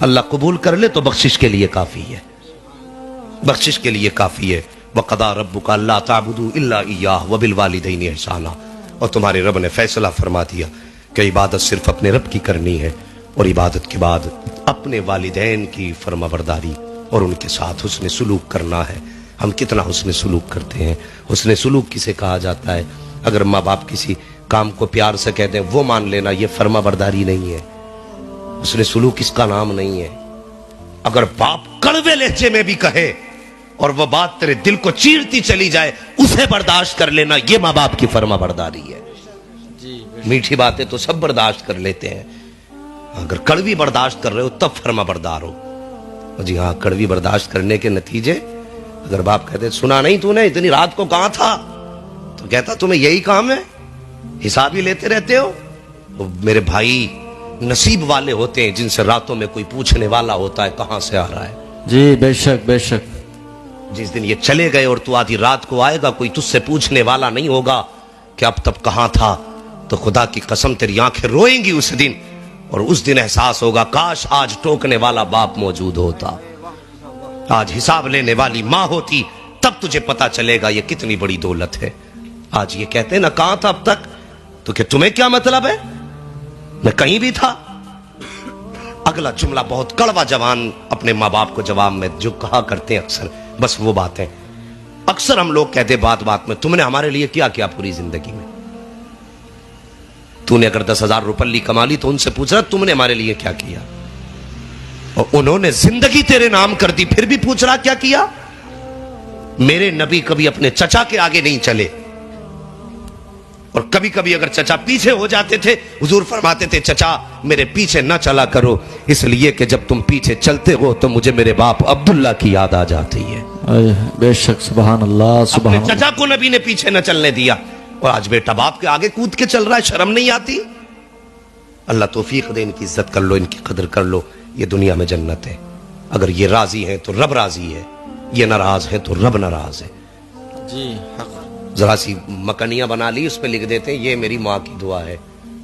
اللہ قبول کر لے تو بخشش کے لیے کافی ہے، بخشش کے لیے کافی ہے۔ وَقَضَىٰ رَبُّكَ أَلَّا تَعْبُدُوا إِلَّا إِيَّاهُ وَبِالْوَالِدَيْنِ إِحْسَانًا، اور تمہارے رب نے فیصلہ فرما دیا کہ عبادت صرف اپنے رب کی کرنی ہے، اور عبادت کے بعد اپنے والدین کی فرما برداری اور ان کے ساتھ حسن سلوک کرنا ہے۔ ہم کتنا حسن سلوک کرتے ہیں؟ حسن سلوک کسے کہا جاتا ہے؟ اگر ماں باپ کسی کام کو پیار سے کہتے ہیں وہ مان لینا، یہ فرما برداری نہیں ہے، حسن سلوک اس کا نام نہیں ہے۔ اگر باپ کڑوے لہجے میں بھی کہے اور وہ بات تیرے دل کو چیرتی چلی جائے، اسے برداشت کر لینا، یہ ماں باپ کی فرما برداری ہے۔ میٹھی باتیں تو سب برداشت کر لیتے ہیں، اگر کڑوی برداشت کر رہے ہو تب فرما بردار ہو۔ جی ہاں، کڑوی برداشت کرنے کے نتیجے، اگر باپ کہتے سنا نہیں تو نے اتنی رات کو کہاں تھا، تو کہتا تمہیں یہی کام ہے، حساب ہی لیتے رہتے ہو۔ وہ میرے بھائی نصیب والے ہوتے ہیں جن سے راتوں میں کوئی پوچھنے والا ہوتا ہے کہاں سے آ رہا ہے۔ جی بے شک بے شک۔ جس دن یہ چلے گئے اور تو آدھی رات کو آئے گا، کوئی تجھ سے پوچھنے والا نہیں ہوگا کہ اب تب کہاں تھا، تو خدا کی قسم تیری آنکھیں روئیں گی اس دن، اور اس دن احساس ہوگا کاش آج ٹوکنے والا باپ موجود ہوتا، آج حساب لینے والی ماں ہوتی، تب تجھے پتا چلے گا یہ کتنی بڑی دولت ہے۔ آج یہ کہتے ہیں نا کہاں تھا اب تک، تو کہ تمہیں کیا مطلب ہے، میں کہیں بھی تھا۔ اگلا جملہ بہت کڑوا جوان اپنے ماں باپ کو جواب میں جو کہا کرتے ہیں اکثر، بس وہ باتیں اکثر ہم لوگ کہتے بات بات میں، تم نے ہمارے لیے کیا کیا پوری زندگی میں؟ تو نے اگر 10,000 روپے کما لی تو ان سے پوچھ رہا تم نے ہمارے لیے کیا کیا، اور انہوں نے زندگی تیرے نام کر دی، پھر بھی پوچھ رہا کیا کیا؟ میرے نبی کبھی اپنے چچا کے آگے نہیں چلے، اور کبھی کبھی اگر چچا پیچھے ہو جاتے تھے حضور فرماتے تھے چچا میرے پیچھے نہ چلا کرو، اس لیے کہ جب تم پیچھے چلتے ہو تو مجھے میرے باپ عبداللہ کی یاد آ جاتی ہے۔ بے شک، سبحان اللہ سبحان اللہ۔ اپنے چچا کو نبی نے پیچھے نہ چلنے دیا، اور آج بیٹا باپ کے آگے کود کے چل رہا ہے، شرم نہیں آتی؟ اللہ توفیق دے، ان کی عزت کر لو، ان کی قدر کر لو، یہ دنیا میں جنت ہے۔ اگر یہ راضی ہیں تو رب راضی ہے، یہ ناراض ہیں تو رب ناراض ہے۔ جی حق۔ ذرا سی مکنیاں بنا لی، اس پہ لکھ دیتے ہیں یہ میری ماں کی دعا ہے،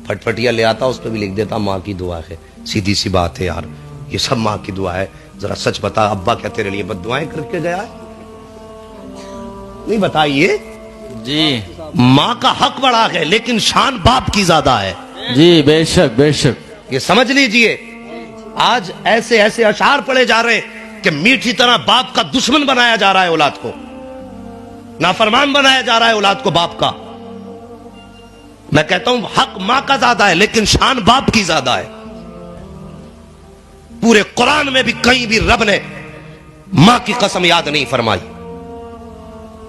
پھٹ پھٹیا لے آتا اس پہ بھی لکھ دیتا ماں کی دعا ہے۔ سیدھی سی بات ہے یار، یہ سب ماں کی دعا ہے۔ ذرا سچ بتا، ابا کیا تیرے لیے بد دعائیں کر کے گیا ہے؟ نہیں بتائیے۔ جی ماں کا حق بڑا ہے لیکن شان باپ کی زیادہ ہے۔ جی بے شک بے شک۔ یہ سمجھ لیجئے، آج ایسے ایسے اشعار پڑے جا رہے ہیں کہ میٹھی طرح باپ کا دشمن بنایا جا رہا ہے اولاد کو، نافرمان بنایا جا رہا ہے اولاد کو باپ کا۔ میں کہتا ہوں حق ماں کا زیادہ ہے لیکن شان باپ کی زیادہ ہے۔ پورے قرآن میں بھی کہیں بھی رب نے ماں کی قسم یاد نہیں فرمائی،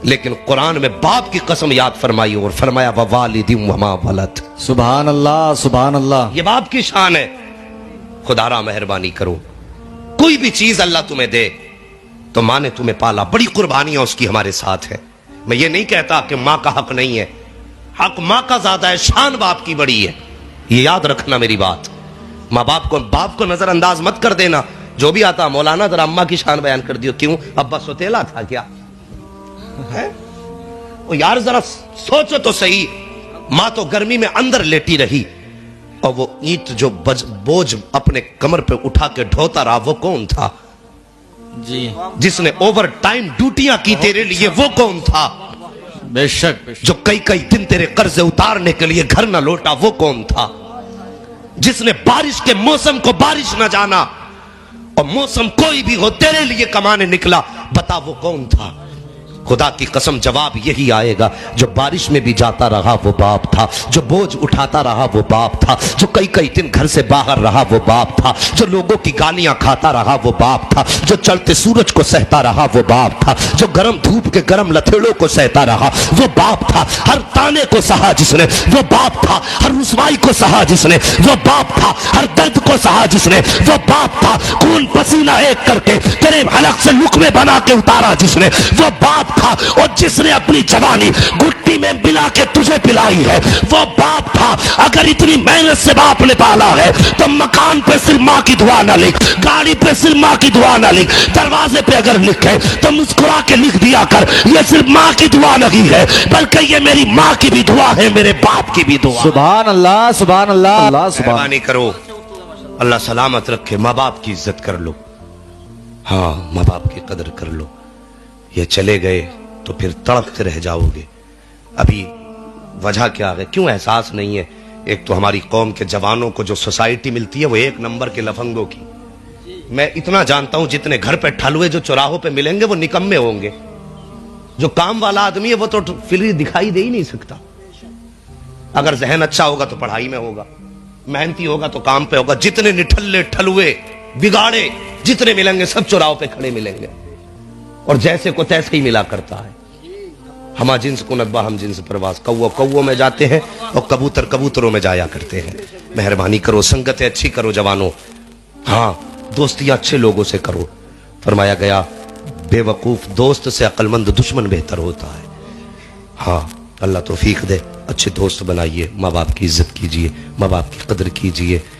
لیکن قرآن میں باپ کی قسم یاد فرمائی اور فرمایا ووالد وما ولد۔ سبحان اللہ سبحان اللہ۔ یہ باپ کی شان ہے۔ خدا را مہربانی کرو، کوئی بھی چیز اللہ تمہیں دے تو ماں نے تمہیں پالا، بڑی قربانیاں اس کی ہمارے ساتھ ہے۔ میں یہ نہیں کہتا کہ ماں کا حق نہیں ہے، حق ماں کا زیادہ ہے، شان باپ کی بڑی ہے، یہ یاد رکھنا میری بات۔ ماں باپ کو نظر انداز مت کر دینا۔ جو بھی آتا مولانا ذرا اماں کی شان بیان کر دیو، کیوں ابا سوتیلا تھا کیا؟ وہ یار ذرا سوچو تو صحیح، ماں تو گرمی میں اندر لیٹی رہی، اور وہ اینٹ جو بوجھ اپنے کمر پہ اٹھا کے ڈھوتا رہا وہ کون تھا؟ جی جس نے اوور ٹائم ڈیوٹیاں کی تیرے لیے وہ کون تھا؟ بے شک بے شک۔ جو کئی دن تیرے قرض اتارنے کے لیے گھر نہ لوٹا وہ کون تھا؟ جس نے بارش کے موسم کو بارش نہ جانا، اور موسم کوئی بھی ہو تیرے لیے کمانے نکلا، بتا وہ کون تھا؟ خدا کی قسم جواب یہی آئے گا، جو بارش میں بھی جاتا رہا وہ باپ تھا، جو بوجھ اٹھاتا رہا وہ باپ تھا، جو کئی دن گھر سے باہر رہا وہ باپ تھا، جو لوگوں کی گالیاں کھاتا رہا وہ باپ تھا، جو چلتے سورج کو سہتا رہا وہ باپ تھا، جو گرم دھوپ کے گرم لتھیڑوں کو سہتا رہا وہ باپ تھا، ہر تانے کو سہا جس نے وہ باپ تھا، ہر رسوائی کو سہا جس نے وہ باپ تھا، ہر درد کو سہا جس نے وہ باپ تھا، خون پسینہ ایک کر کے تیرے حلق سے لقمے بنا کے اتارا جس نے وہ باپ تھا، اور جس نے اپنی جوانی گھٹی میں ملا کے تجھے پلائی ہے وہ باپ تھا۔ اگر اتنی محنت سے باپ نے پالا ہے تو مکان پہ صرف ماں کی دعا نہ لکھ، گاڑی پہ صرف ماں کی دعا نہ لکھ، دروازے پہ اگر لکھے تو مسکرا کے لکھ دیا کر، یہ صرف ماں کی دعا نہیں ہے بلکہ یہ میری ماں کی بھی دعا ہے، میرے باپ کی بھی دعا۔ سبحان اللہ سبحان اللہ۔ اللہ سبحان مہربانی کرو، اللہ سلامت رکھے، ماں باپ کی عزت کر لو، ہاں ماں باپ کی قدر کر لو. یہ چلے گئے تو پھر تڑپتے رہ جاؤ گے. ابھی وجہ کیا ہے، کیوں احساس نہیں ہے؟ ایک تو ہماری قوم کے جوانوں کو جو سوسائٹی ملتی ہے وہ ایک نمبر کے لفنگوں کی. میں اتنا جانتا ہوں جتنے گھر پہ ٹھلوے جو چوراہوں پہ ملیں گے وہ نکمے ہوں گے. جو کام والا آدمی ہے وہ تو فری دکھائی دے ہی نہیں سکتا. اگر ذہن اچھا ہوگا تو پڑھائی میں ہوگا، محنتی ہوگا تو کام پہ ہوگا. جتنے نٹھلے ٹھلوے بگاڑے جتنے ملیں گے سب چوراہوں پہ کھڑے ملیں گے، اور جیسے کو تیسے ہی ملا کرتا ہے. ہما جنس کو نتبا ہم جنس پرواز، کووں میں جاتے ہیں اور کبوتر کبوتروں میں جایا کرتے ہیں. مہربانی کرو، سنگتیں اچھی کرو جوانوں، ہاں دوستیاں اچھے لوگوں سے کرو. فرمایا گیا بے وقوف دوست سے عقل مند دشمن بہتر ہوتا ہے. ہاں اللہ توفیق دے، اچھے دوست بنائیے، ماں باپ کی عزت کیجیے، ماں باپ کی قدر کیجیے.